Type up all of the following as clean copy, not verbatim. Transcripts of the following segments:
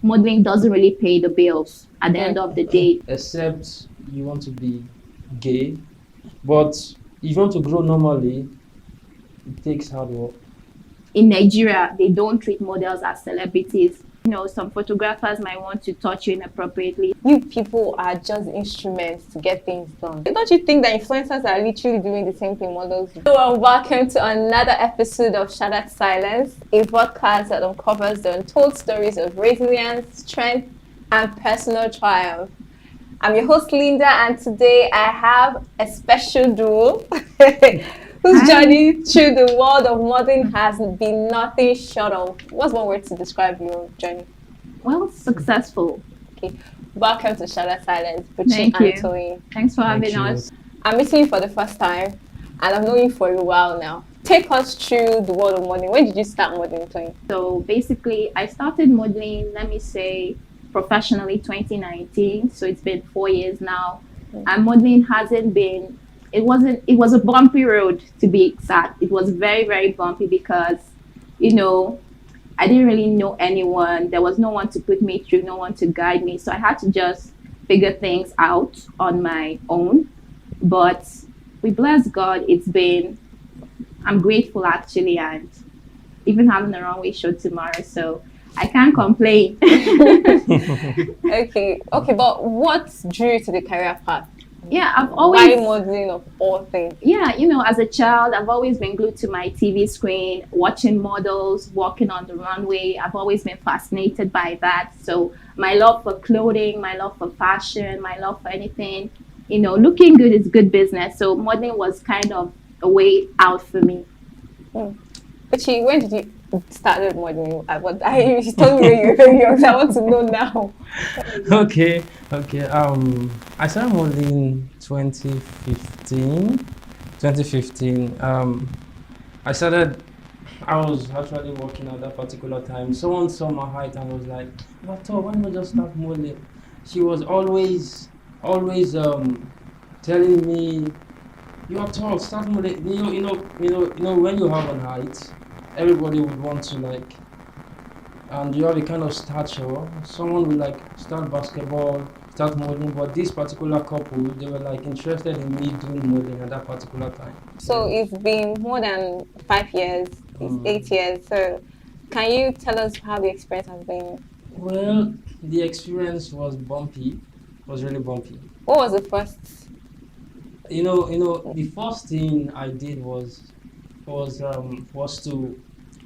modeling doesn't really pay the bills at the end of the day. Except you want to be gay, but if you want to grow normally, it takes hard work. In Nigeria, they don't treat models as celebrities. You know, some photographers might want to touch you inappropriately. You people are just instruments to get things done. Don't you think that influencers are literally doing the same thing models do? Hello and welcome to another episode of Shattered Silence, a podcast that uncovers the untold stories of resilience, strength, and personal triumph. I'm your host, Linda, and today I have a special duo whose journey through the world of modeling has been nothing short of, what's one word to describe your journey? Well, successful. Okay, welcome to Shattered Silence, Buchi Thank and you. Toyin. Thanks for Thank having you. us. I'm meeting you for the first time, and I've known you for a while now. Take us through the world of modeling. When did you start modeling, Toyin? So basically, I started modeling, let me say, professionally 2019. So it's been 4 years now. And modeling hasn't been, it was a bumpy road, to be exact. It was very, very bumpy because, you know, I didn't really know anyone. There was no one to put me through, no one to guide me. So I had to just figure things out on my own. But we bless God, I'm grateful actually, and even having the runway show tomorrow. So I can't complain. Okay, but what drew you to the career path? Yeah, I've Why always, modeling of all things? yeah, you know, as a child, I've always been glued to my TV screen, watching models, walking on the runway. I've always been fascinated by that. So my love for clothing, my love for fashion, my love for anything, you know, looking good is good business. So modeling was kind of a way out for me. Buchi, when did you start modeling? You told me when you were very young, so I want to know now. Okay. I started modeling 2015. I was actually working at that particular time. Someone saw my height and was like, "Vato, why not just start modeling?" She was always telling me, "You are tall, start modeling." You know, when you have a height, everybody would want to like, and you have a kind of stature. Someone would like start basketball, start modeling, but this particular couple, they were like interested in me doing modeling at that particular time. So it's been more than 5 years, it's 8 years. So can you tell us how the experience has been? Well, the experience was bumpy, was really bumpy. What was the first? You know, the first thing I did was to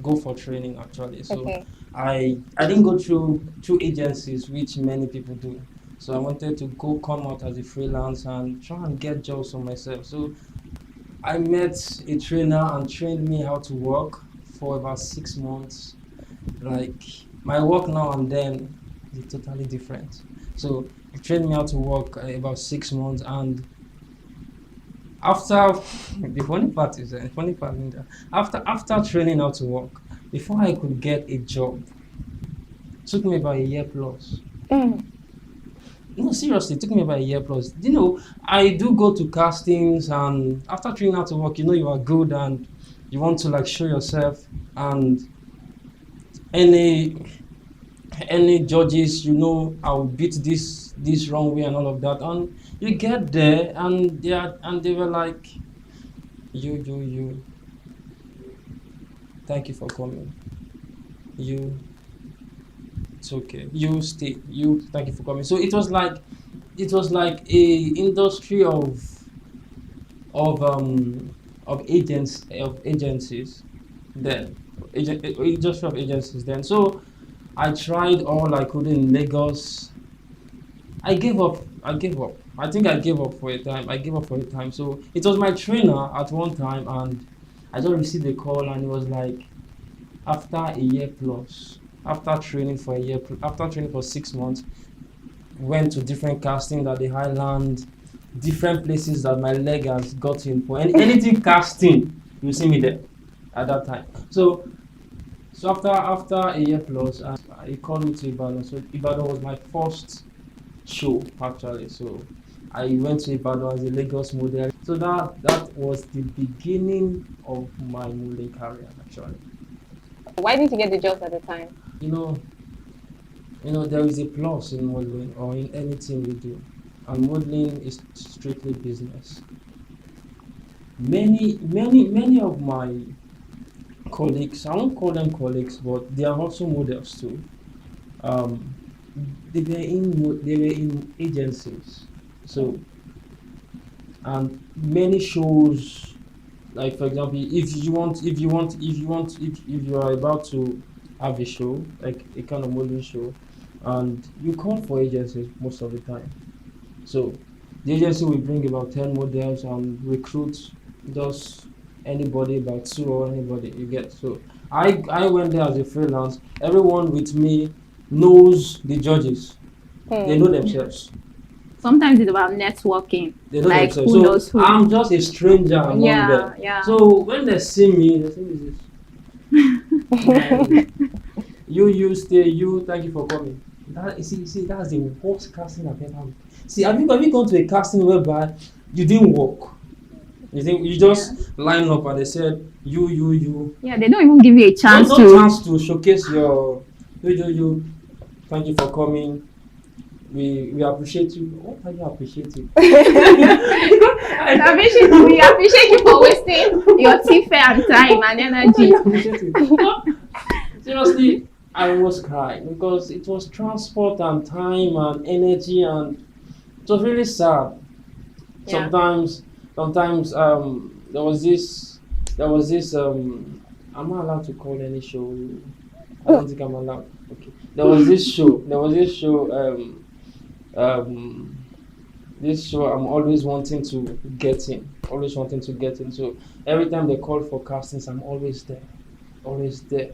go for training actually. So Okay. I didn't go through agencies, which many people do. So I wanted to come out as a freelance and try and get jobs for myself. So I met a trainer and trained me how to work for about 6 months. Like my work now and then is totally different. So he trained me how to work about 6 months, and after the funny part is Linda, after training how to work, before I could get a job, it took me about a year plus. No, seriously, it took me about a year plus. You know, I do go to castings, and after training how to work, you know you are good and you want to like show yourself, and any judges, you know, I'll beat this wrong way and all of that. And you get there and they were like, you thank you for coming. It's okay. You stay. Thank you for coming. So it was like a industry agencies then. Industry of agencies then. So I tried all I could in Lagos. I gave up. I think I gave up for a time. So it was my trainer at one time, and I just received a call, and it was like after a year plus, after training for 6 months, went to different casting at the Highland, different places that my leg has gotten for anything casting. You see me there at that time. So after a year plus, he called me to Ibadan. So Ibadan was my first show actually. So I went to Ibadan as a Lagos model. So that was the beginning of my modeling career actually. Why didn't you get the jobs at the time? You know, there is a plus in modeling or in anything we do, and modeling is strictly business. Many of my colleagues, I won't call them colleagues, but they are also models too. Um, they were in agencies, so and many shows, like for example, if you are about to have a show, like a kind of modeling show, and you call for agencies most of the time. So the agency will bring about 10 models and recruit just anybody, about two or anybody you get. So I went there as a freelance. Everyone with me knows the judges. They know themselves. Sometimes it's about networking. They know Like themselves. who So knows who. I'm just a stranger among them. Yeah. So when they see me, they say, "Who is this?" You stay. You thank you for coming. You see, that's the worst casting I've ever. See, have you gone to a casting whereby you didn't work? You just line up and they said you. Yeah, they don't even give you a chance No to. chance to showcase your you. Thank you for coming. We appreciate you. What are you appreciating? We appreciate you for wasting your tea and time and energy. Seriously, I was crying because it was transport and time and energy, and it was really sad. Yeah. Sometimes there was this I'm not allowed to call any show. I don't think I'm allowed. Okay. There was this show. Um this show I'm always wanting to get in. Always wanting to get in. So every time they call for castings, I'm always there. Always there.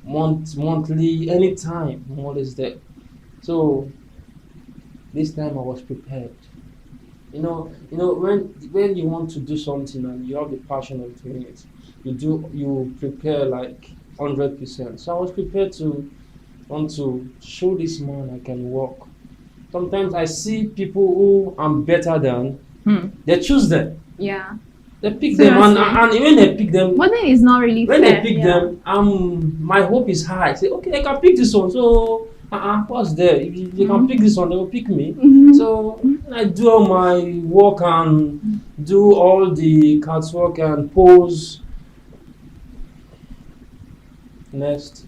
Monthly, anytime, I'm always there. So this time I was prepared. When you want to do something and you have the passion of doing it, you prepare like 100%. So I was prepared to want to show this man I can walk. Sometimes I see people who I'm better than, they choose them. Yeah. They pick them, and when they pick them, Modeling is not really when fair. they pick them, my hope is high. I say, okay, I can pick this one. So, what's there? If they can pick this one, they will pick me. So, I do all my work and do all the catwalk and pose. Next.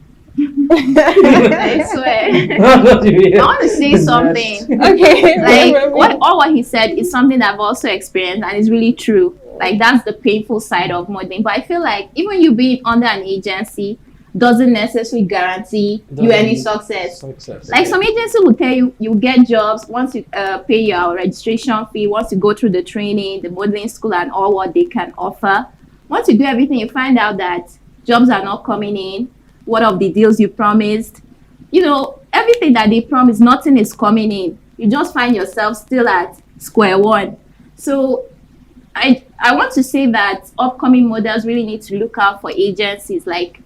I swear. I want to say something. Okay. Like what he said is something that I've also experienced, and it's really true. Like that's the painful side of modeling. But I feel like even you being under an agency doesn't necessarily guarantee you any success. Like some agency will tell you you get jobs once you pay your registration fee, once you go through the training, the modeling school, and all what they can offer. Once you do everything, you find out that jobs are not coming in. What of the deals you promised? Everything that they promised, nothing is coming in. You just find yourself still at square one. So I want to say that upcoming models really need to look out for agencies, like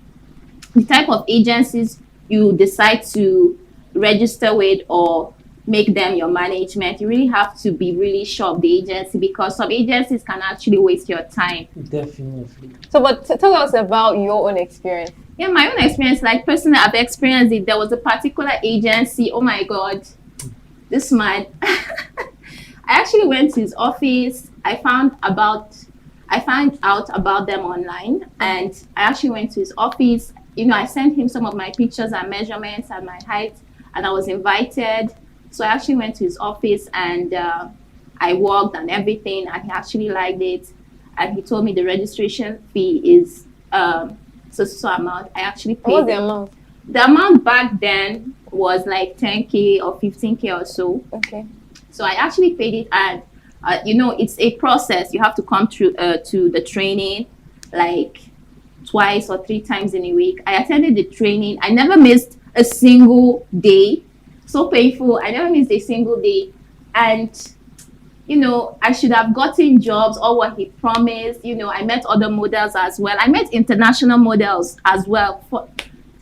the type of agencies you decide to register with or make them your management. You really have to be really sure of the agency, because some agencies can actually waste your time. Definitely. So, but tell us about your own experience. Yeah, my own experience, like personally, I've experienced it. There was a particular agency. Oh my God, this man. I actually went to his office. I found out about them online, and I actually went to his office. I sent him some of my pictures and measurements and my height, and I was invited. So I actually went to his office, and I walked and everything, and he actually liked it. And he told me the registration fee is so amount. I actually paid. What's the amount? The amount back then was like 10K or 15K or so. Okay. So I actually paid it, and it's a process. You have to come through to the training like twice or three times in a week. I attended the training. I never missed a single day. So painful. I never missed a single day. And I should have gotten jobs or what he promised. I met other models as well. I met international models as well.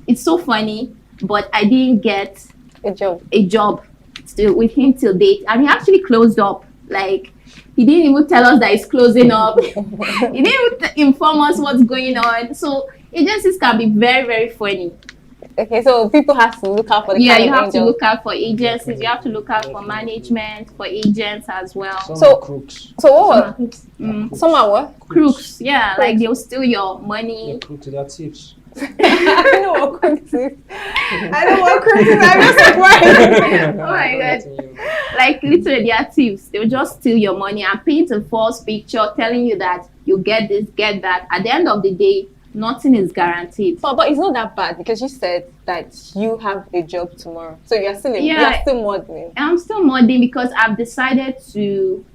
It's so funny, but I didn't get a job still with him till date. And he actually closed up. Like, he didn't even tell us that he's closing up. He didn't even inform us what's going on. So agencies can be very, very funny. Okay, so people have to look out for the Yeah, kind you of have to angel. look out for agencies. You have to look out for Definitely. management, for agents as well. Some So- are crooks. So Some what? are crooks. Some are what? Crooks. Yeah, like Crooks. they'll steal your They're money. crooks. They are thieves. I know what crooks is. I know what crooks is. I'm just surprised. Oh my God. God. Like literally, they are thieves. They'll just steal your money and paint a false picture, telling you that you get this, get that. At the end of the day, nothing is guaranteed. But it's not that bad because you said that you have a job tomorrow. So you're still Yeah. you're still modeling. I'm still modeling because I've decided to,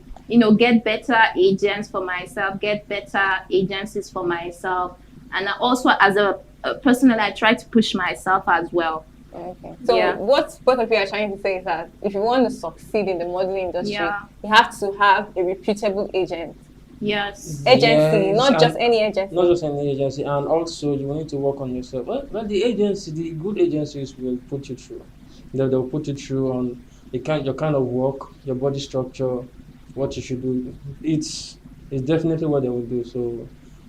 get better agents for myself, get better agencies for myself, and also as a personally, I try to push myself as well. Okay. So Yeah. what both of you are trying to say is that if you want to succeed in the modeling industry, Yeah. you have to have a reputable agent. Yes. Agency, Yes, not and- just any agency. Not just any agency, and also you need to work on yourself. Well, the agency, the good agencies will put you through. They'll put you through on your kind of work, your body structure, what you should do. It's definitely what they will do.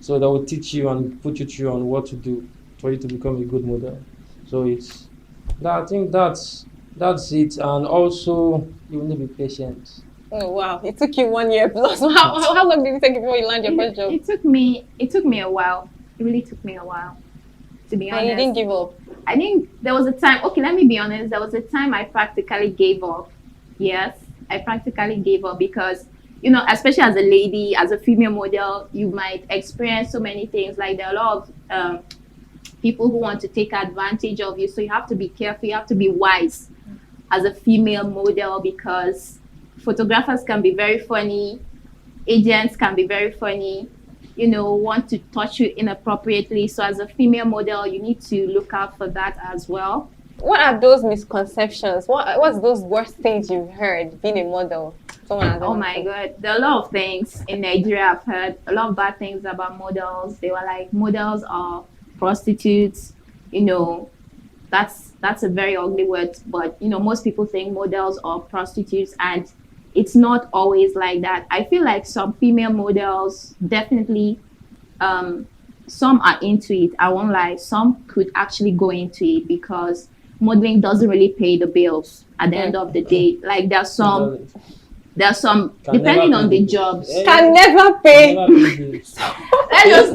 So they will teach you and put you through on what to do for you to become a good model. So I think that's it, and also you need to be patient. Oh wow! It took you 1 year plus. How long did it take before you landed your first job? It took me a while. It really took me a while, to be honest. And you didn't give up. I think there was a time, okay, let me be honest, there was a time I practically gave up. Yes, I practically gave up because, especially as a lady, as a female model, you might experience so many things. Like there are a lot of people who want to take advantage of you. So you have to be careful, you have to be wise as a female model because photographers can be very funny, agents can be very funny, want to touch you inappropriately. So as a female model, you need to look out for that as well. What are those misconceptions? What's those worst things you've heard being a model? Someone has Oh ever my said? God, there are a lot of things in Nigeria. I've heard a lot of bad things about models. They were like, models are prostitutes. That's a very ugly word, but most people think models are prostitutes, and it's not always like that. I feel like some female models definitely, some are into it. I won't lie, some could actually go into it because modeling doesn't really pay the bills at the end of the day. Like there's some Can depending never on pay the the jobs. bills. Can never pay. Never pay bills.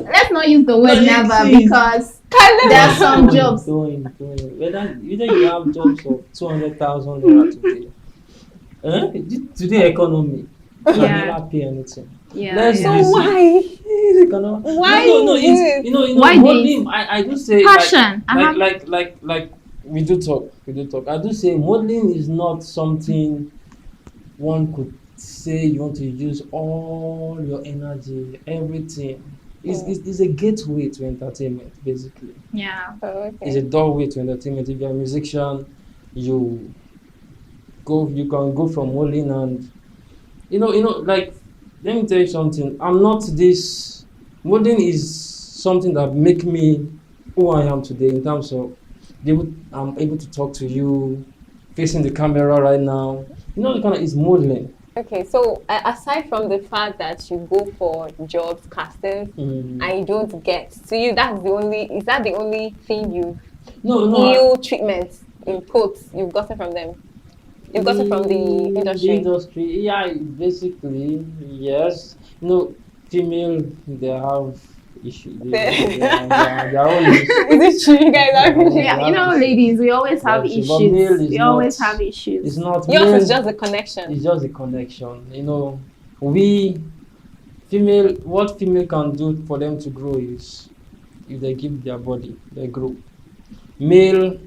Let's not use the word No, never it is. because Can never. there are some jobs. Doing. Whether you have jobs of 200,000 naira today. Today economy. You Yeah. can never pay anything. Yeah, Let's yeah. use So it. why? Why? No, is it's it? Why modeling. I do say Passion. like we do talk. I do say modeling is not something one could say you want to use all your energy, everything. It's a gateway to entertainment, basically. Yeah. Oh, It's a okay. doorway to entertainment. If you're a musician, you can go from modeling and like, let me tell you something. I'm not this. Modeling is something that make me who I am today in terms of I'm able to talk to you, facing the camera right now. The kind of is modeling. Okay, so aside from the fact that you go for jobs, castings, and you don't get, to you, is that the only thing No, new treatment, in quotes, you've gotten from them? You've gotten from the industry? The industry, yeah, basically, yes. Female, they have issues. They are their own issues. Is it true, you guys are really? Yeah, ladies, we always have Yes, but male issues. is We not- always have issues. It's not Yours male, is just the connection. it's just a connection. What female can do for them to grow is if they give their body, they grow. Male,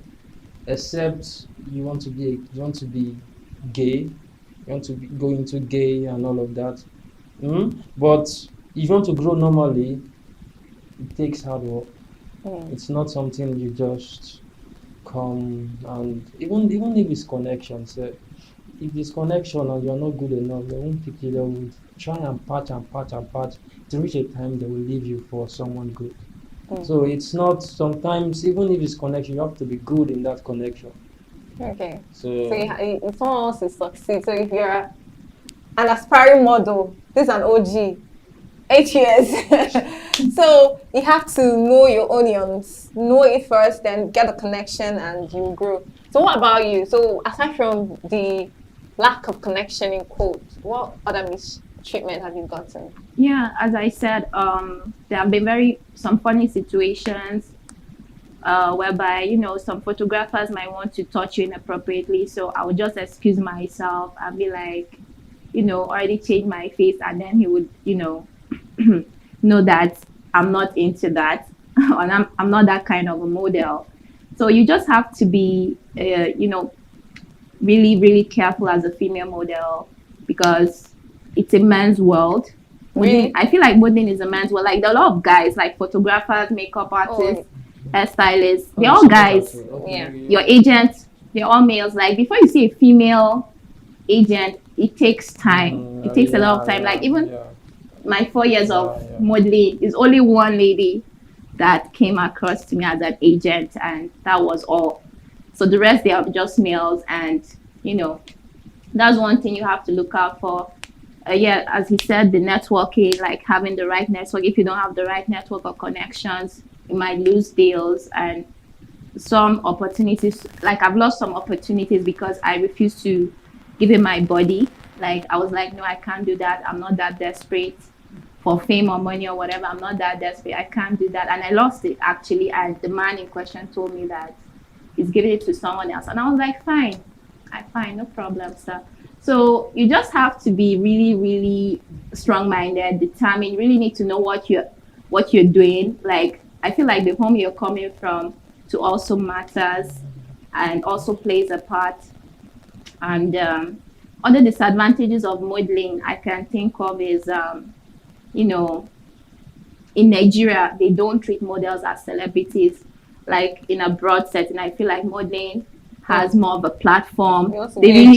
except you want to be gay, you want to go into gay and all of that. But if you want to grow normally, it takes hard work. It's not something you just come and even if it's connection, so if it's connection and you're not good enough, they won't pick you. They will try and patch to reach a time they will leave you for someone good. So it's not, sometimes even if it's connection, you have to be good in that connection. Okay. So If someone wants to succeed, so if you're an aspiring model, this is an OG, 8 years. So you have to know your audience, know it first, then get a connection, and you grow. So what about you? So aside from the lack of connection in quotes, what other mistreatment have you gotten? Yeah, as I said, there have been some funny situations whereby some photographers might want to touch you inappropriately, so I would just excuse myself and be like, already change my face, and then he would, know that I'm not into that, and I'm not that kind of a model. So you just have to be, really, really careful as a female model because it's a man's world. Really? I feel like modeling is a man's world. Like there are a lot of guys, like photographers, makeup artists, hairstylists. They're all guys. Yeah. Your agents, they're all males. Like before you see a female agent, it takes time. It takes a lot of time. Like even my 4 years of modeling, is only one lady that came across to me as an agent, and that was all. So the rest, they are just males, and that's one thing you have to look out for. Yeah, as he said, the networking, like having the right network. If you don't have the right network or connections, you might lose deals and some opportunities. Like I've lost some opportunities because I refused to give him my body. Like I was like, no, I can't do that. I'm not that desperate for fame or money or whatever. I'm not that desperate. I can't do that. And I lost it actually. And the man in question told me that he's giving it to someone else. And I was like, fine, no problem, sir. So you just have to be really, really strong-minded, determined. You really need to know what you're doing. Like I feel like the home you're coming from to also matters and also plays a part. And other disadvantages of modeling I can think of is, in Nigeria, they don't treat models as celebrities. Like in a broad setting, I feel like modeling has more of a platform. They really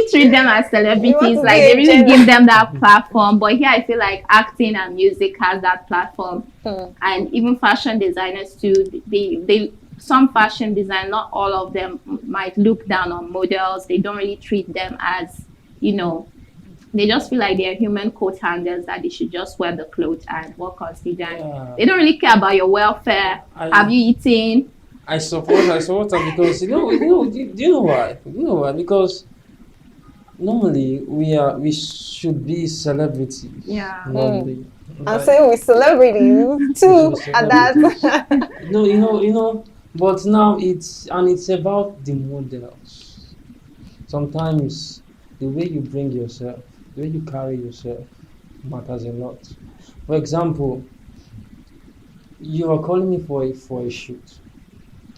treat them as celebrities. Like they really give them that platform. But here I feel like acting and music has that platform. And even fashion designers too. Some fashion design, not all of them, might look down on models. They don't really treat them as, they just feel like they're human coat hangers, that they should just wear the clothes and work on stage. And they don't really care about your welfare. Have you eaten? I support her because do you know why? You know why? Because normally we should be celebrities. Yeah. Normally. I'm saying we're celebrities too at that. No, but now it's about the models. Sometimes the way you bring yourself, the way you carry yourself matters a lot. For example, you are calling me for a shoot,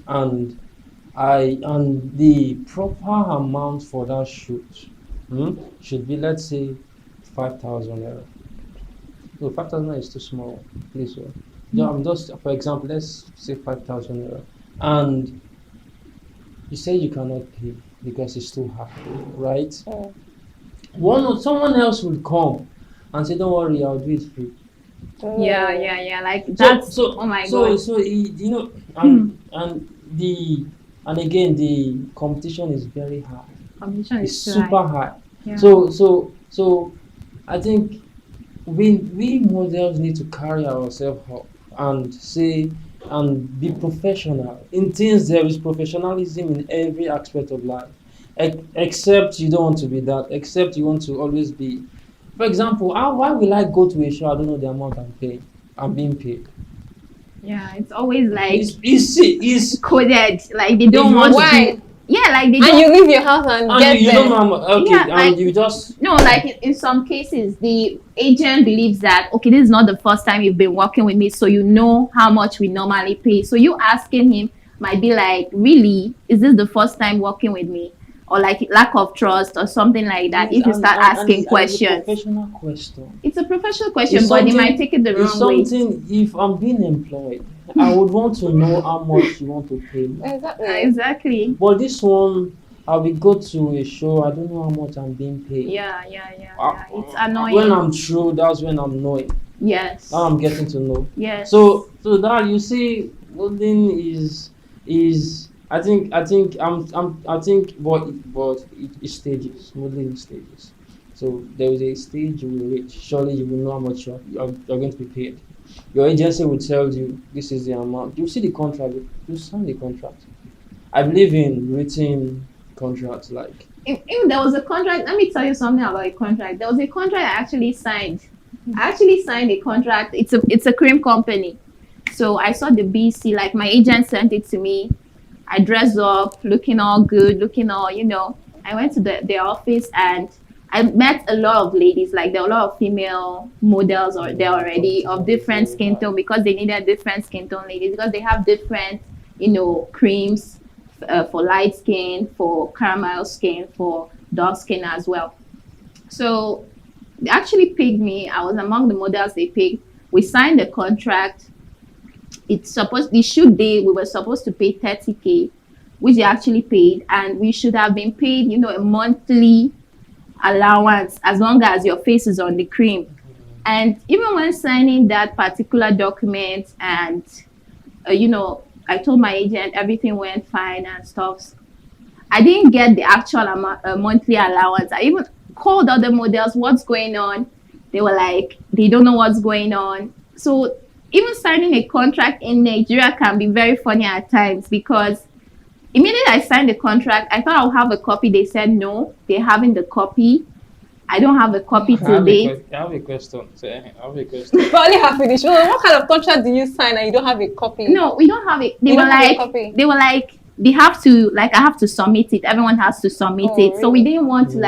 and the proper amount for that shoot should be, let's say, 5,000 naira. No, 5,000 naira is too small, please. I'm just, for example, let's say 5,000 naira, and you say you cannot pay because it's too high, right? Someone else will come and say, "Don't worry, I'll do it free." Yeah. Like that's oh my god. So and again the competition is very high. Competition It's is super high. Yeah. So I think we models need to carry ourselves up and say and be professional in things. There is professionalism in every aspect of life, except you don't want to be that, except you want to always be. For example, why will I go to a show I don't know the amount I'm being paid? Yeah, it's always like it's coded. Like they don't want to. Yeah, like they don't. And you leave your house and get you there. don't know. Okay, Yeah, and like, you just no, like in some cases, the agent believes that okay, this is not the first time you've been working with me, so you know how much we normally pay. So you asking him might be like, really, is this the first time working with me? Or like lack of trust or something like that. If you start asking questions, it's a professional question. It's a professional question, but they might take it the wrong way. If I'm being employed, I would want to know how much you want to pay me. Exactly. But this one, I will go to a show, I don't know how much I'm being paid. Yeah. It's annoying. When I'm through, that's when I'm knowing. Yes. Now I'm getting to know. Yes. So that you see, modeling is I think but it's stages, modeling stages. So there is a stage you will reach. Surely you will know how much you're going to be paid. Your agency will tell you this is the amount. You see the contract, you sign the contract. I believe in written contracts like If there was a contract, let me tell you something about a contract. There was a contract I actually signed. I actually signed a contract. It's a cream company. So I saw the BC, like my agent sent it to me. I dressed up, looking all good, looking all, I went to their office and I met a lot of ladies, like there were a lot of female models or there already of different skin tone because they needed different skin tone ladies because they have different, creams for light skin, for caramel skin, for dark skin as well. So they actually picked me. I was among the models they picked. We signed the contract. The shoot day we were supposed to pay 30K, which they actually paid, and we should have been paid, a monthly allowance as long as your face is on the cream. And even when signing that particular document, and I told my agent everything went fine and stuff. I didn't get the actual monthly allowance. I even called other models, what's going on? They were like, they don't know what's going on. So even signing a contract in Nigeria can be very funny at times because immediately I signed the contract, I thought I'll have a copy. They said no, they haven't the copy. I don't have a copy till date. I have a question. I have a question. You probably have finished. What kind of contract do you sign and you don't have a copy? No, we don't have it. You don't have a copy? They were like, they have to, like, I have to submit it. Everyone has to submit it. Really? So we didn't want to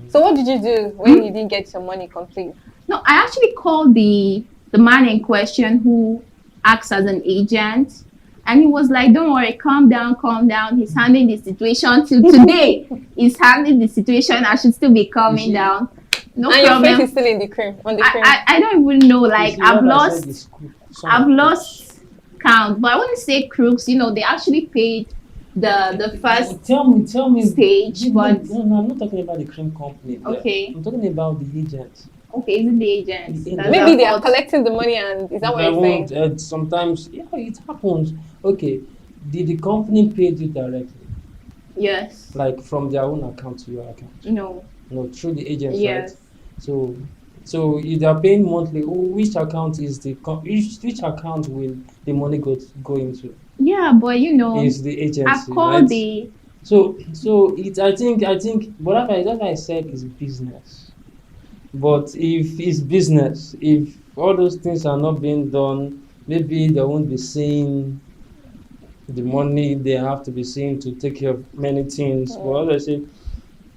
So what did you do when you didn't get your money complete? No, I actually called the man in question who acts as an agent. And he was like, don't worry, calm down, calm down. He's handling the situation till today. He's handling the situation. I should still be calming down. No and problem. your face is still in the cream, on the cream. I don't even know. Like, I've lost count. But I wouldn't say crooks. They actually paid the first Tell me stage. But no, I'm not talking about the cream company. Okay. I'm talking about the agent. Okay, is it the agent? Maybe Maybe they are collecting the money, and is that what you're saying? Sometimes, it happens. Okay, did the company pay you directly? Yes. Like from their own account to your account? No. No, through the agent, Yes. right? So if they are paying monthly, which account is which account will the money go into? Yeah, but Is the agency, I've called right? the. So I think but that's why I said it's business. But if it's business, if all those things are not being done, maybe they won't be seeing the money they have to be seeing to take care of many things. But as I say,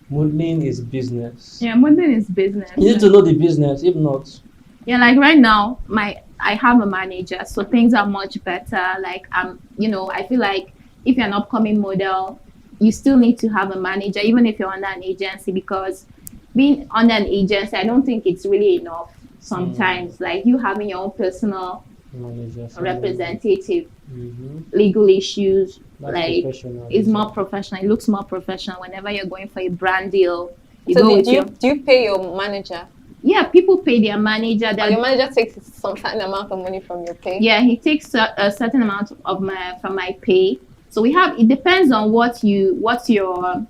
modeling is business. Yeah, modeling is business. You need to know the business. If not, Yeah, like right now, I have a manager, so things are much better. Like I feel like if you're an upcoming model, you still need to have a manager, even if you're under an agency, because being under an agency, I don't think it's really enough sometimes. Like you having your own personal manager, representative, Mm-hmm. legal issues, That's like professional, it's isn't more it? professional. It looks more professional whenever you're going for a brand deal. You So go with do you pay your manager? yeah, people pay their manager. Or your manager takes some certain amount of money from your pay? Yeah, he takes a certain amount of from my pay. So it depends on what's your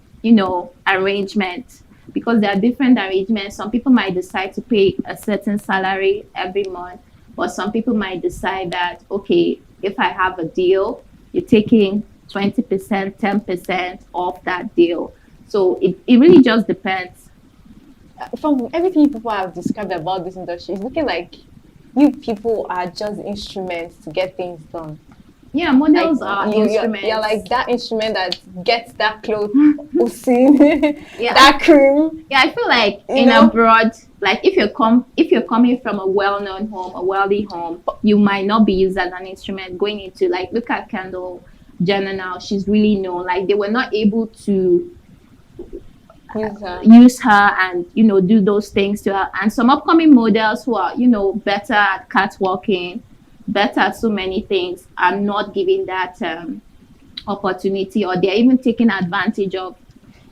arrangement, because there are different arrangements. Some people might decide to pay a certain salary every month, but some people might decide that, okay, if I have a deal, you're taking 20%, 10% off that deal. So it really just depends. From everything people have described about this industry, it's looking like you people are just instruments to get things done. Yeah, models Like, are you're instruments. like that instrument that gets that cloth Usin, Yeah. that cream. Yeah, I feel like You in know? abroad, like if you're coming from a well-known home, a wealthy home, you might not be used as an instrument going into, like, look at Kendall Jenner now. She's really known. Like, they were not able to use her and do those things to her. And some upcoming models who are better at catwalking, better at so many things, are not given that opportunity, or they're even taking advantage of.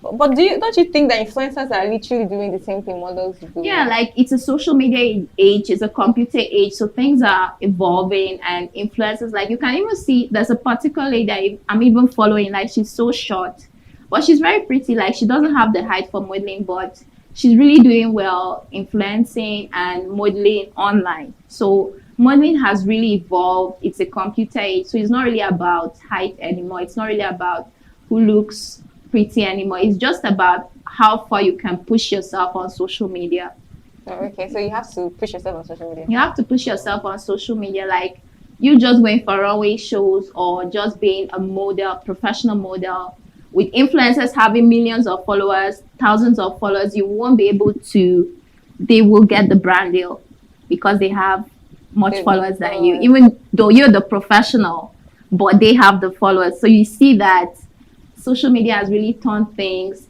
But don't you think that influencers are literally doing the same thing models do? Yeah, like it's a social media age, it's a computer age, so things are evolving, and influencers, like you can even see there's a particular lady that I'm even following, like she's so short, but she's very pretty. Like she doesn't have the height for modeling, but she's really doing well influencing and modeling online. So modeling has really evolved. It's a computer age, so it's not really about height anymore. It's not really about who looks pretty anymore. It's just about how far you can push yourself on social media. Oh, okay, so you have to push yourself on social media. You have to push yourself on social media, like you just going for runway shows or just being a model, professional model. With influencers having millions of followers, thousands of followers, you won't be able to, they will get the brand deal because they have much Big followers than you, followers. even though you're the professional, but they have the followers. So you see that social media has really turned things,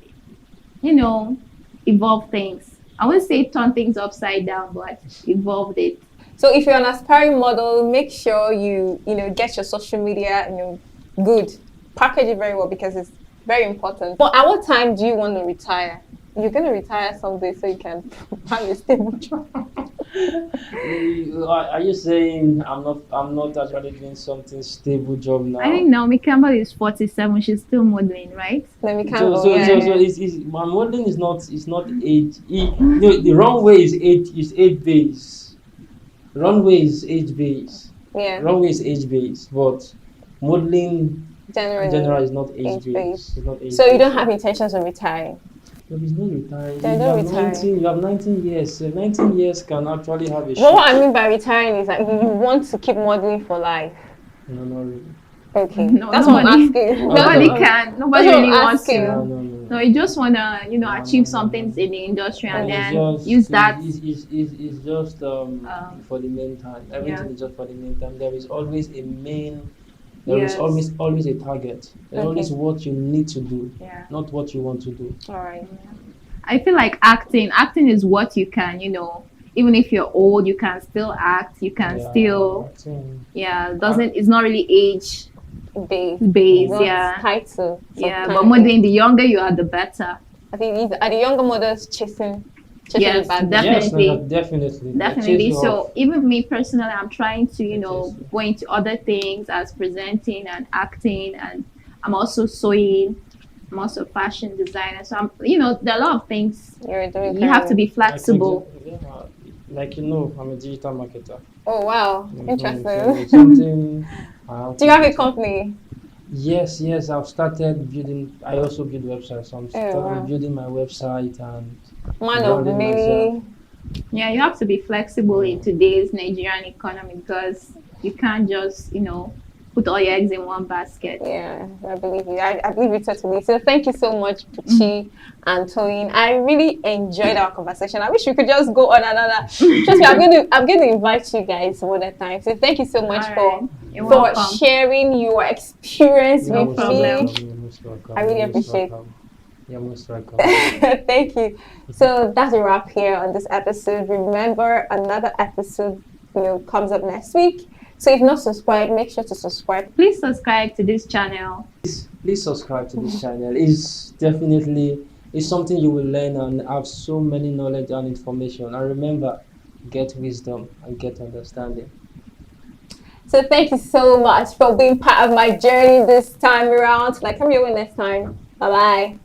evolved things. I wouldn't say turn things upside down, but evolved it. So if you're an aspiring model, make sure you get your social media good, package it very well because it's very important. But at what time do you want to retire? You're going to retire someday so you can have a stable job. Are you saying I'm not actually doing something stable job now? I think Naomi Campbell is 47. She's still modeling, right? Let me So, count. so, Yeah. so, so it's my modeling is not age. The runway is age based. Runway is age based. Yeah. Runway is age based, but modeling in Generally. general is not age Age-based. based. It's not age So you based. don't have intentions of retiring? No, it's not retiring. Yeah, You don't have retire. 19. You have 19 years. So 19 years can actually have a Well, what shoot. I mean by retiring is that you want to keep modeling for life. No, not really. Okay. No, That's what I'm nobody- asking. Nobody Okay. can. Nobody That's what really I'm wants asking. to. No. No, you just wanna, No, achieve no, some no, things no. in the industry and It's then just- use that. It's just for the meantime. Everything Yeah. is just for the meantime. There is always a main. There is Yes. always a target. There's Okay. always what you need to do, Yeah. not what you want to do. All right. I feel like acting is what you can, even if you're old, you can still act. You can Yeah, still, I think- it's not really age Based. based. Not Yeah. tied to Yeah, some but kind modeling, the younger you are, the better. I think are the younger models chasing Yes, the bad definitely. Yes, no, definitely. They Definitely. chase you So off. even me personally, I'm trying to, Yes. go into other things as presenting and acting, and I'm also sewing. I'm also a fashion designer. So there are a lot of things. You're doing. You have to be I could flexible. like I'm a digital marketer. Oh wow, So interesting. something. I have Do you to have a do. company? Yes. I've started building. I also build websites. So I'm started wow. building my website and Man of Branding many. Yeah, you have to be flexible in today's Nigerian economy because you can't just, put all your eggs in one basket. Yeah, I believe you. I believe you totally. So thank you so much, Buchi and Toyin. I really enjoyed our conversation. I wish we could just go on another. Trust me, I'm going to invite you guys some other time. So thank you so much All right. You're for welcome. sharing your experience No with problem. me. You're most welcome. I really You're most appreciate- welcome. You're most welcome. Thank you. So that's a wrap here on this episode. Remember, another episode, comes up next week. So if not subscribed, make sure to subscribe. Please subscribe to this channel. Please subscribe to this channel. It's something you will learn and have so many knowledge and information. And remember, get wisdom and get understanding. So thank you so much for being part of my journey this time around. Like, come your way next time. Bye bye.